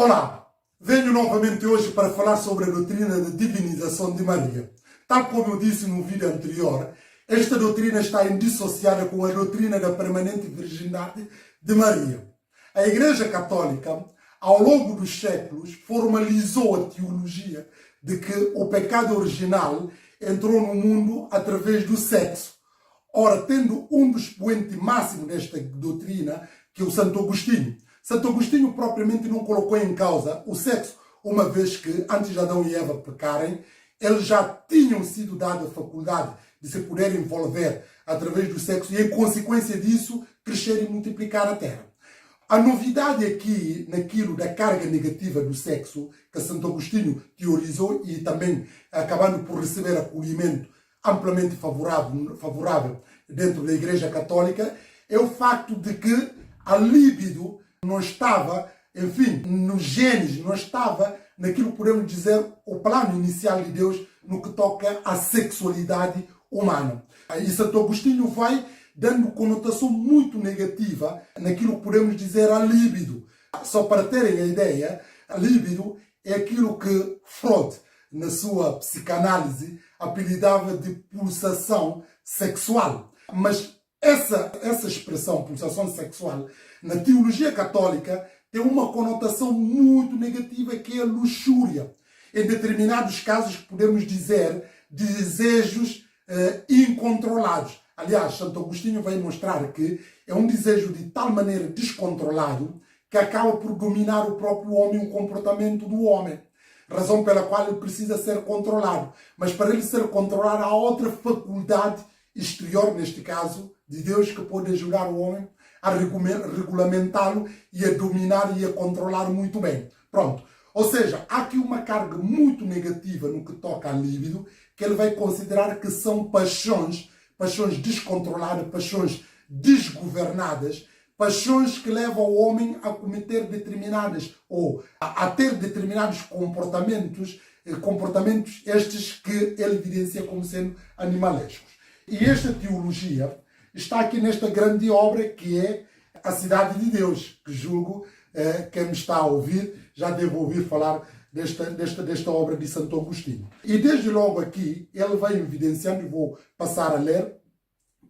Olá, venho novamente hoje para falar sobre a doutrina da divinização de Maria. Tal como eu disse no vídeo anterior, esta doutrina está indissociada com a doutrina da permanente virgindade de Maria. A Igreja Católica, ao longo dos séculos, formalizou a teologia de que o pecado original entrou no mundo através do sexo. Ora, tendo um dos expoentes máximos desta doutrina, que é o Santo Agostinho. Santo Agostinho propriamente não colocou em causa o sexo, uma vez que antes de Adão e Eva pecarem, eles já tinham sido dado a faculdade de se poderem envolver através do sexo e, em consequência disso, crescer e multiplicar a terra. A novidade aqui, naquilo da carga negativa do sexo, que Santo Agostinho teorizou e também acabando por receber acolhimento amplamente favorável dentro da Igreja Católica, é o facto de que a libido não estava, enfim, nos genes, não estava naquilo que podemos dizer o plano inicial de Deus no que toca à sexualidade humana. E Santo Agostinho vai dando conotação muito negativa naquilo que podemos dizer a libido. Só para terem a ideia, a libido é aquilo que Freud, na sua psicanálise, apelidava de pulsação sexual. Mas essa expressão, pulsação sexual, na teologia católica, tem uma conotação muito negativa, que é a luxúria. Em determinados casos, podemos dizer desejos incontrolados. Aliás, Santo Agostinho vai mostrar que é um desejo de tal maneira descontrolado que acaba por dominar o próprio homem, o comportamento do homem. Razão pela qual ele precisa ser controlado. Mas para ele ser controlado, há outra faculdade exterior, neste caso, de Deus, que pode ajudar o homem a regulamentá-lo e a dominar e a controlar muito bem. Pronto. Ou seja, há aqui uma carga muito negativa no que toca à libido, que ele vai considerar que são paixões descontroladas, paixões desgovernadas, paixões que levam o homem a cometer determinadas ou a ter determinados comportamentos estes que ele evidencia como sendo animalescos. E esta teologia está aqui nesta grande obra que é A Cidade de Deus, que julgo quem me está a ouvir já deve ouvir falar desta obra de Santo Agostinho. E desde logo aqui ele vai evidenciando, e vou passar a ler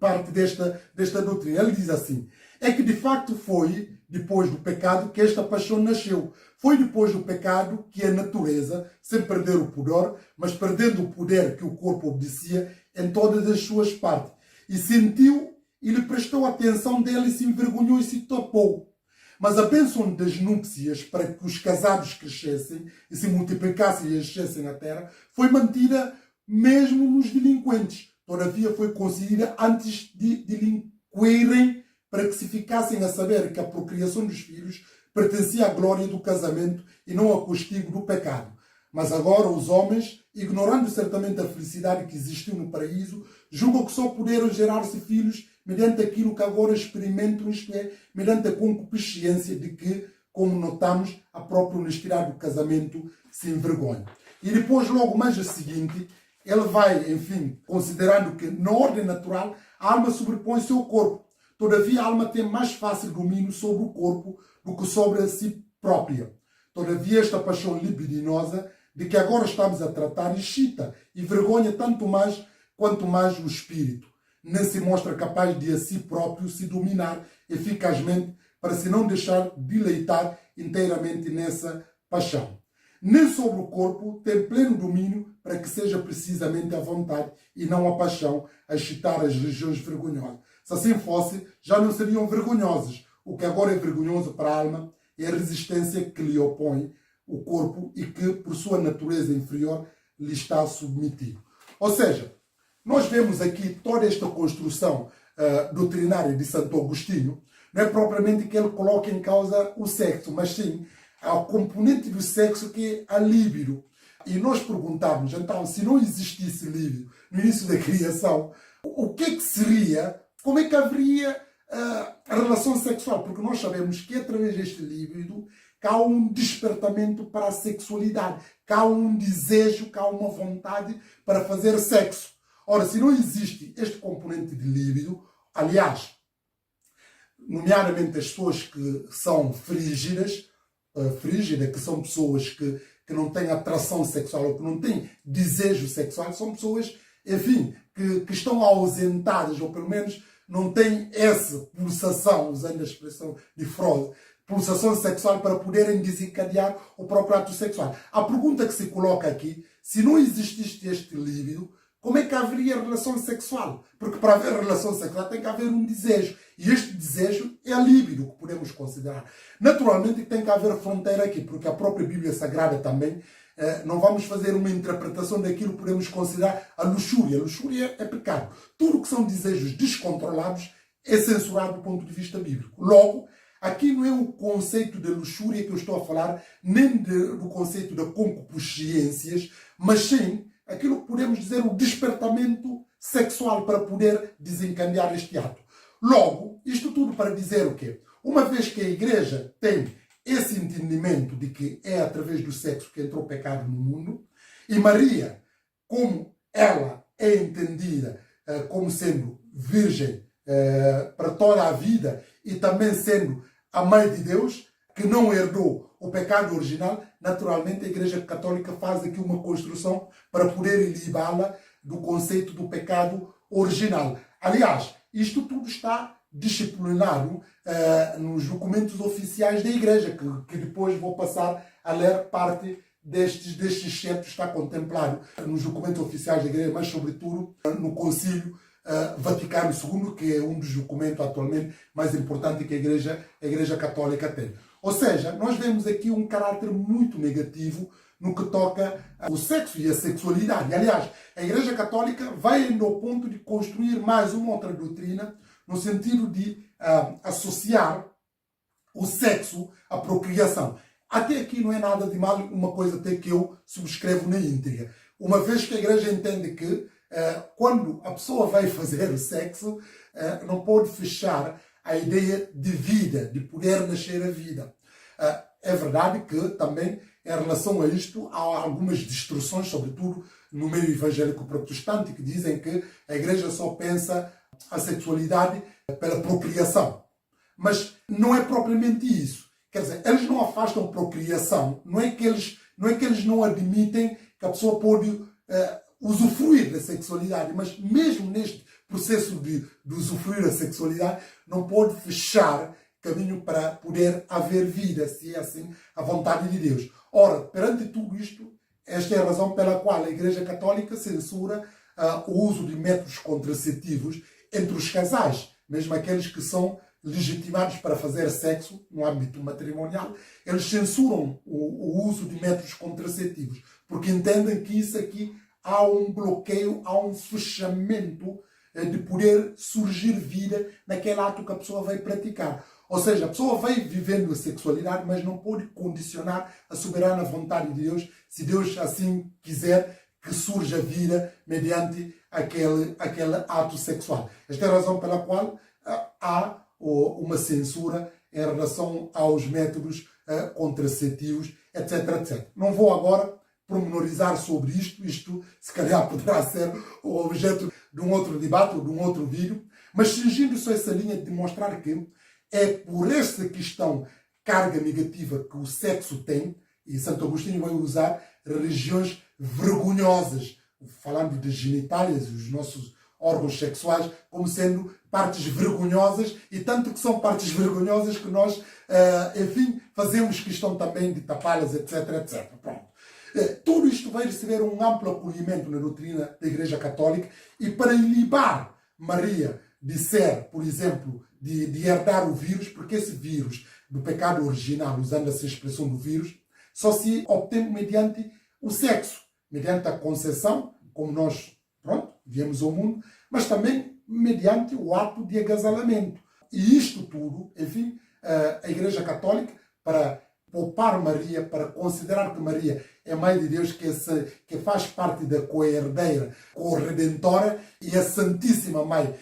parte desta doutrina. Ele diz assim: é que de facto foi depois do pecado que esta paixão nasceu. Foi depois do pecado que a natureza, sem perder o pudor, mas perdendo o poder que o corpo obedecia em todas as suas partes, e sentiu e lhe prestou atenção dele e se envergonhou e se tapou. Mas a bênção das núpcias para que os casados crescessem e se multiplicassem e enchessem a terra foi mantida mesmo nos delinquentes. Todavia foi concedida antes de delinquirem, para que se ficassem a saber que a procriação dos filhos pertencia à glória do casamento e não ao castigo do pecado. Mas agora os homens, ignorando certamente a felicidade que existiu no paraíso, julgam que só puderam gerar-se filhos mediante aquilo que agora experimentam, isto é, mediante a concupiscência de que, como notamos, a própria honestidade do casamento se envergonha. E depois, logo mais a seguinte, ele vai, enfim, considerando que na ordem natural a alma sobrepõe-se ao corpo. Todavia a alma tem mais fácil domínio sobre o corpo do que sobre a si própria. Todavia esta paixão libidinosa de que agora estamos a tratar excita e vergonha tanto mais quanto mais o espírito. Nem se mostra capaz de a si próprio se dominar eficazmente para se não deixar deleitar inteiramente nessa paixão. Nem sobre o corpo tem pleno domínio para que seja precisamente a vontade e não a paixão a excitar as regiões vergonhosas. Se assim fosse, já não seriam vergonhosas. O que agora é vergonhoso para a alma é a resistência que lhe opõe o corpo e que, por sua natureza inferior, lhe está submetido. Ou seja, nós vemos aqui toda esta construção doutrinária de Santo Agostinho. Não é propriamente que ele coloque em causa o sexo, mas sim a componente do sexo, que é a libido. E nós perguntamos, então, se não existisse libido no início da criação, o que seria, como é que haveria a relação sexual? Porque nós sabemos que através deste libido que há um despertamento para a sexualidade, que há um desejo, que há uma vontade para fazer sexo. Ora, se não existe este componente de libido, aliás, nomeadamente as pessoas que são frígidas, frígida, que são pessoas que não têm atração sexual ou que não têm desejo sexual, são pessoas, enfim, que estão ausentadas, ou pelo menos não têm essa pulsação, usando a expressão de Freud, pulsação sexual para poderem desencadear o próprio ato sexual. A pergunta que se coloca aqui, se não existisse este líbido, como é que haveria relação sexual? Porque para haver relação sexual tem que haver um desejo. E este desejo é a líbido que podemos considerar. Naturalmente tem que haver fronteira aqui, porque a própria Bíblia Sagrada também, não vamos fazer uma interpretação daquilo que podemos considerar a luxúria. A luxúria é pecado. Tudo que são desejos descontrolados é censurado do ponto de vista bíblico. Logo, aqui não é o conceito de luxúria que eu estou a falar, nem do conceito de concupiscências, mas sim aquilo que podemos dizer o despertamento sexual para poder desencadear este ato. Logo, isto tudo para dizer o quê? Uma vez que a igreja tem esse entendimento de que é através do sexo que entrou o pecado no mundo, e Maria, como ela é entendida como sendo virgem para toda a vida e também sendo a mãe de Deus, que não herdou o pecado original, naturalmente a Igreja Católica faz aqui uma construção para poder ilibá-la do conceito do pecado original. Aliás, isto tudo está disciplinado nos documentos oficiais da Igreja, que depois vou passar a ler parte destes certos, está contemplado nos documentos oficiais da Igreja, mas sobretudo no Concílio Vaticano II, que é um dos documentos atualmente mais importantes que a Igreja Católica tem. Ou seja, nós vemos aqui um caráter muito negativo no que toca ao sexo e à sexualidade. Aliás, a Igreja Católica vai indo ao ponto de construir mais uma outra doutrina no sentido de associar o sexo à procriação. Até aqui não é nada de mal, uma coisa até que eu subscrevo na íntegra. Uma vez que a Igreja entende que quando a pessoa vai fazer o sexo, não pode fechar a ideia de vida, de poder nascer a vida. É verdade que também, em relação a isto, há algumas distorções, sobretudo no meio evangélico protestante, que dizem que a Igreja só pensa a sexualidade pela procriação. Mas não é propriamente isso. Quer dizer, eles não afastam procriação. Não é que eles não admitem que a pessoa pode usufruir da sexualidade, mas mesmo neste processo de usufruir da sexualidade, não pode fechar caminho para poder haver vida, se é assim a vontade de Deus. Ora, perante tudo isto, esta é a razão pela qual a Igreja Católica censura o uso de métodos contraceptivos entre os casais, mesmo aqueles que são legitimados para fazer sexo no âmbito matrimonial, eles censuram o uso de métodos contraceptivos, porque entendem que isso aqui há um bloqueio, há um fechamento de poder surgir vida naquele ato que a pessoa vai praticar. Ou seja, a pessoa vai vivendo a sexualidade, mas não pode condicionar a soberana vontade de Deus, se Deus assim quiser que surja vida mediante aquele ato sexual. Esta é a razão pela qual há uma censura em relação aos métodos contraceptivos, etc, etc. Não vou agora pormenorizar sobre isto se calhar poderá ser o objeto de um outro debate ou de um outro vídeo, mas cingindo-se a essa linha de demonstrar que é por essa questão carga negativa que o sexo tem, e Santo Agostinho vai usar regiões vergonhosas, falando de genitálias, os nossos órgãos sexuais, como sendo partes vergonhosas, e tanto que são partes vergonhosas que nós, enfim, fazemos questão também de tapá-las, etc, etc. Pronto. Tudo isto vai receber um amplo acolhimento na doutrina da Igreja Católica, e para ilibar Maria de ser, por exemplo, de herdar o vírus, porque esse vírus do pecado original, usando essa expressão do vírus, só se obtém mediante o sexo, mediante a concepção, como nós, pronto, viemos ao mundo, mas também mediante o ato de agasalamento. E isto tudo, enfim, a Igreja Católica, para poupar Maria, para considerar que Maria é Mãe de Deus, que faz parte da co-herdeira, co-redentora e a Santíssima Mãe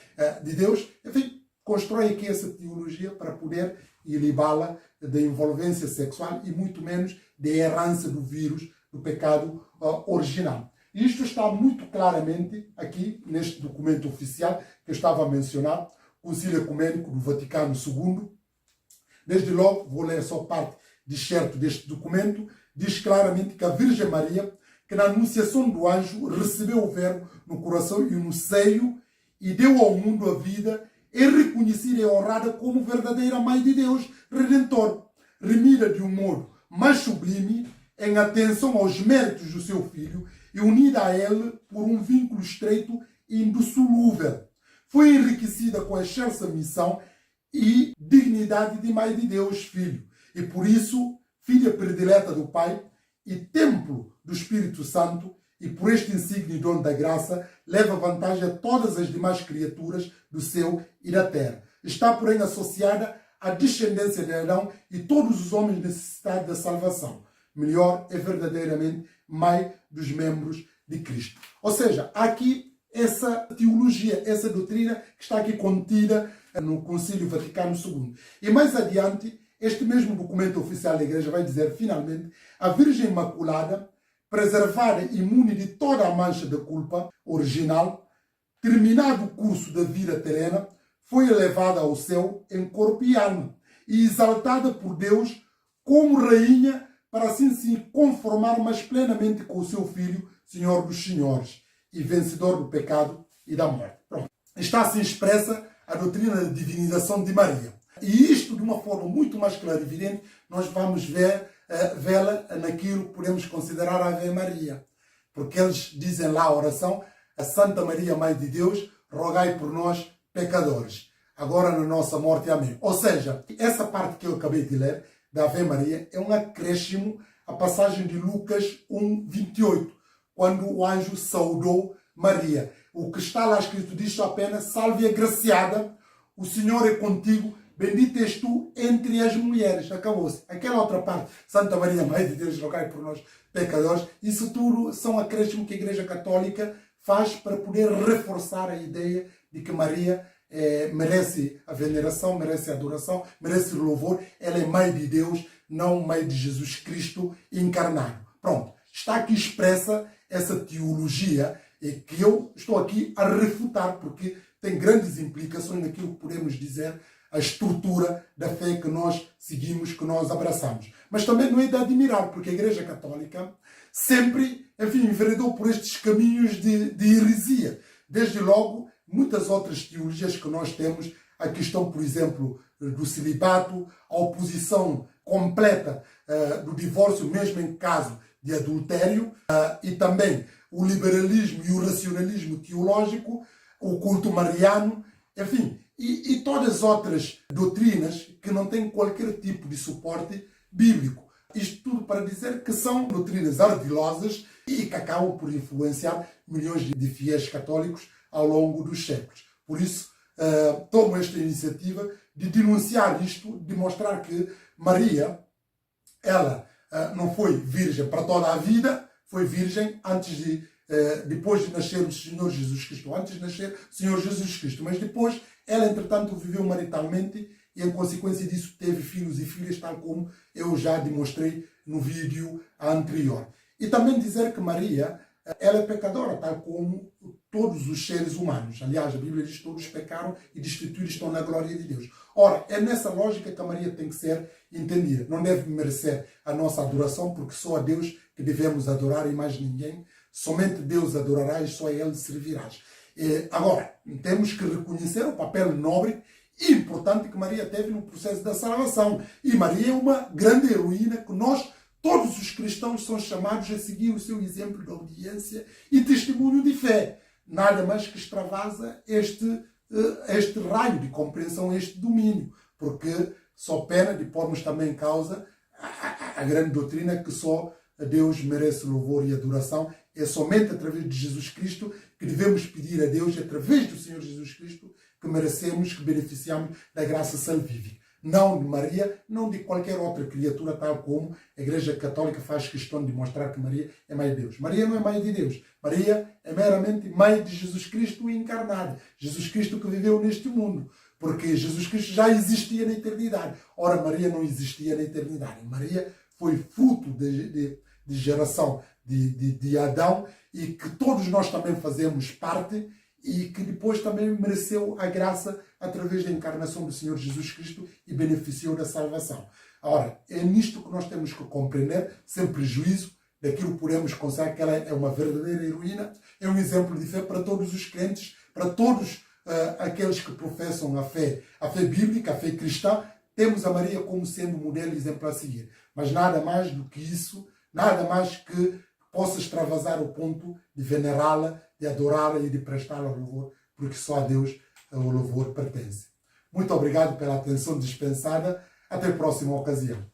de Deus, enfim, constrói aqui essa teologia para poder ilibá-la da envolvência sexual e muito menos da herança do vírus do pecado original. E isto está muito claramente aqui neste documento oficial que eu estava a mencionar, o Concílio Ecumênico do Vaticano II. Desde logo, vou ler só parte discerto deste documento, diz claramente que a Virgem Maria, que na anunciação do anjo recebeu o verbo no coração e no seio e deu ao mundo a vida, é reconhecida e honrada como verdadeira Mãe de Deus Redentor, remida de um modo mais sublime em atenção aos méritos do seu Filho e unida a ele por um vínculo estreito e indissolúvel. Foi enriquecida com a excelsa missão e dignidade de Mãe de Deus Filho, e por isso, filha predileta do Pai e templo do Espírito Santo, e por este insígnio dom da graça, leva vantagem a todas as demais criaturas do céu e da terra. Está, porém, associada à descendência de Adão e todos os homens necessitados da salvação. Melhor, é verdadeiramente mãe dos membros de Cristo. Ou seja, há aqui essa teologia, essa doutrina que está aqui contida no Concílio Vaticano II. E mais adiante, este mesmo documento oficial da Igreja vai dizer, finalmente, a Virgem Imaculada, preservada imune de toda a mancha da culpa original, terminado o curso da vida terrena, foi elevada ao céu em corpo e alma e exaltada por Deus como rainha para assim se conformar mais plenamente com o seu Filho, Senhor dos Senhores e vencedor do pecado e da morte. Pronto. Está assim expressa a doutrina da divinização de Maria. E isto, de uma forma muito mais clara e evidente, nós vamos vê-la naquilo que podemos considerar a Ave Maria. Porque eles dizem lá a oração, a Santa Maria, Mãe de Deus, rogai por nós, pecadores, agora na nossa morte. Amém. Ou seja, essa parte que eu acabei de ler, da Ave Maria, é um acréscimo à passagem de Lucas 1:28, quando o anjo saudou Maria. O que está lá escrito diz só apenas, salve agraciada, o Senhor é contigo, bendita és tu entre as mulheres. Acabou-se. Aquela outra parte, Santa Maria, Mãe de Deus, rogai por nós, pecadores, isso tudo são acréscimos que a Igreja Católica faz para poder reforçar a ideia de que Maria merece a veneração, merece a adoração, merece o louvor. Ela é Mãe de Deus, não Mãe de Jesus Cristo encarnado. Pronto. Está aqui expressa essa teologia que eu estou aqui a refutar, porque tem grandes implicações naquilo que podemos dizer a estrutura da fé que nós seguimos, que nós abraçamos. Mas também não é de admirar, porque a Igreja Católica sempre, enfim, enveredou por estes caminhos de heresia. Desde logo, muitas outras teologias que nós temos, a questão, por exemplo, do celibato, a oposição completa do divórcio, mesmo em caso de adultério, e também o liberalismo e o racionalismo teológico, o culto mariano, enfim, e todas as outras doutrinas que não têm qualquer tipo de suporte bíblico. Isto tudo para dizer que são doutrinas ardilosas e que acabam por influenciar milhões de fiéis católicos ao longo dos séculos. Por isso, tomo esta iniciativa de denunciar isto, de mostrar que Maria, ela não foi virgem para toda a vida, foi virgem depois de nascer o Senhor Jesus Cristo, antes de nascer o Senhor Jesus Cristo, mas depois ela, entretanto, viveu maritalmente e, em consequência disso, teve filhos e filhas, tal como eu já demonstrei no vídeo anterior. E também dizer que Maria, ela é pecadora, tal como todos os seres humanos. Aliás, a Bíblia diz que todos pecaram e destituídos estão na glória de Deus. Ora, é nessa lógica que a Maria tem que ser entendida. Não deve merecer a nossa adoração, porque só a Deus que devemos adorar e mais ninguém. Somente Deus adorarás, só a Ele servirás. Agora, temos que reconhecer o papel nobre e importante que Maria teve no processo da salvação. E Maria é uma grande heroína que nós, todos os cristãos, são chamados a seguir o seu exemplo de obediência e testemunho de fé. Nada mais que extravasa este raio de compreensão, este domínio. Porque só pena de pormos também em causa a grande doutrina que só Deus merece louvor e adoração. É somente através de Jesus Cristo que devemos pedir a Deus, através do Senhor Jesus Cristo, que merecemos, que beneficiamos da graça salvífica. Não de Maria, não de qualquer outra criatura, tal como a Igreja Católica faz questão de mostrar que Maria é Mãe de Deus. Maria não é Mãe de Deus. Maria é meramente Mãe de Jesus Cristo encarnado. Jesus Cristo que viveu neste mundo. Porque Jesus Cristo já existia na eternidade. Ora, Maria não existia na eternidade. Maria foi fruto de geração de Adão, e que todos nós também fazemos parte, e que depois também mereceu a graça através da encarnação do Senhor Jesus Cristo e beneficiou da salvação. Ora, é nisto que nós temos que compreender, sem prejuízo daquilo que podemos considerar que ela é uma verdadeira heroína, é um exemplo de fé para todos os crentes, para todos aqueles que professam a fé bíblica, a fé cristã. Temos a Maria como sendo modelo e exemplo a seguir. Mas nada mais do que isso, nada mais que possa extravasar o ponto de venerá-la, de adorá-la e de prestá-la louvor, porque só a Deus o louvor pertence. Muito obrigado pela atenção dispensada. Até a próxima ocasião.